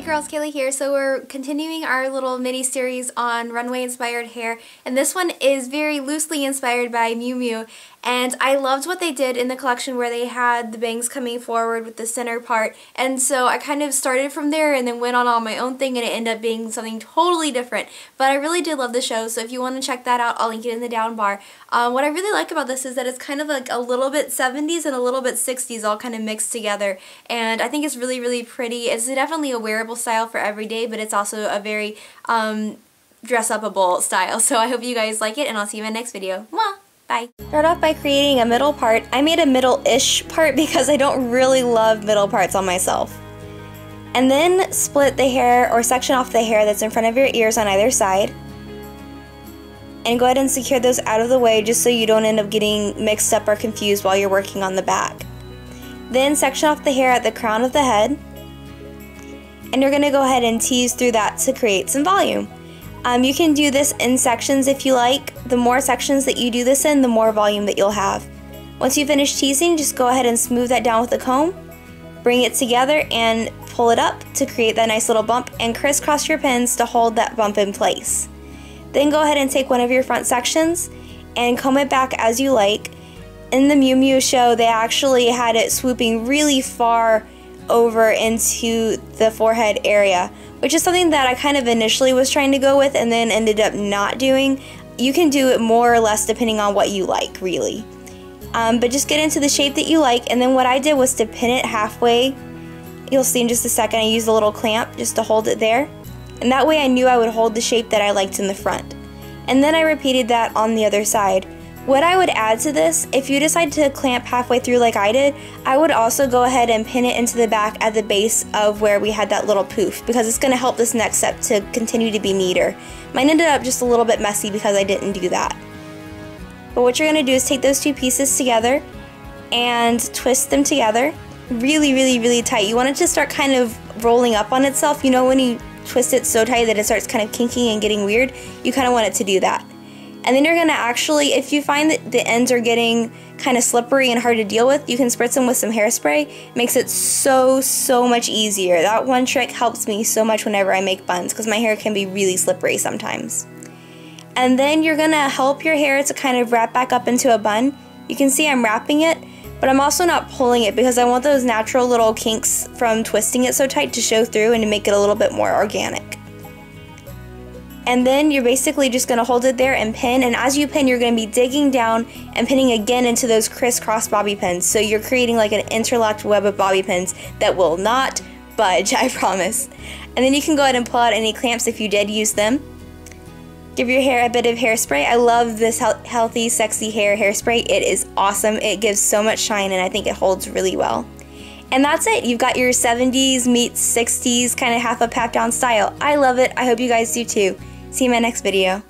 girls, Kaylee here. So we're continuing our little mini series on runway inspired hair, and this one is very loosely inspired by Miu Miu, and I loved what they did in the collection where they had the bangs coming forward with the center part, and so I kind of started from there and then went on my own thing, and it ended up being something totally different. But I really did love the show, so if you want to check that out, I'll link it in the down bar. What I really like about this is that it's kind of like a little bit 70s and a little bit 60s all kind of mixed together, and I think it's really, really pretty. It's definitely a wearable style for every day, but it's also a very dress-upable style. So I hope you guys like it, and I'll see you in my next video. Mwah! Bye! Start off by creating a middle part. I made a middle-ish part because I don't really love middle parts on myself. And then split the hair or section off the hair that's in front of your ears on either side. And go ahead and secure those out of the way just so you don't end up getting mixed up or confused while you're working on the back. Then section off the hair at the crown of the head. And you're going to go ahead and tease through that to create some volume. You can do this in sections if you like. The more sections that you do this in, the more volume that you'll have. Once you finish teasing, just go ahead and smooth that down with a comb. Bring it together and pull it up to create that nice little bump, and crisscross your pins to hold that bump in place. Then go ahead and take one of your front sections and comb it back as you like. In the Miu Miu show, they actually had it swooping really far over into the forehead area, which is something that I kind of initially was trying to go with and then ended up not doing. You can do it more or less depending on what you like, really. But just get into the shape that you like, and then what I did was to pin it halfway. You'll see in just a second I used a little clamp just to hold it there, and that way I knew I would hold the shape that I liked in the front. And then I repeated that on the other side. What I would add to this, if you decide to clamp halfway through like I did, I would also go ahead and pin it into the back at the base of where we had that little poof, because it's going to help this next step to continue to be neater. Mine ended up just a little bit messy because I didn't do that. But what you're going to do is take those two pieces together and twist them together really, really, really tight. You want it to start kind of rolling up on itself. You know when you twist it so tight that it starts kind of kinking and getting weird? You kind of want it to do that. And then you're going to actually, if you find that the ends are getting kind of slippery and hard to deal with, you can spritz them with some hairspray. It makes it so much easier. That one trick helps me so much whenever I make buns, because my hair can be really slippery sometimes. And then you're going to help your hair to kind of wrap back up into a bun. You can see I'm wrapping it, but I'm also not pulling it because I want those natural little kinks from twisting it so tight to show through and to make it a little bit more organic. And then you're basically just going to hold it there and pin, and as you pin you're going to be digging down and pinning again into those crisscross bobby pins, so you're creating like an interlocked web of bobby pins that will not budge, I promise. And then you can go ahead and pull out any clamps if you did use them. Give your hair a bit of hairspray. I love this Healthy Sexy Hair hairspray. It is awesome. It gives so much shine and I think it holds really well. And that's it. You've got your 70s meets 60s kind of half up half down style. I love it. I hope you guys do too. See you in my next video.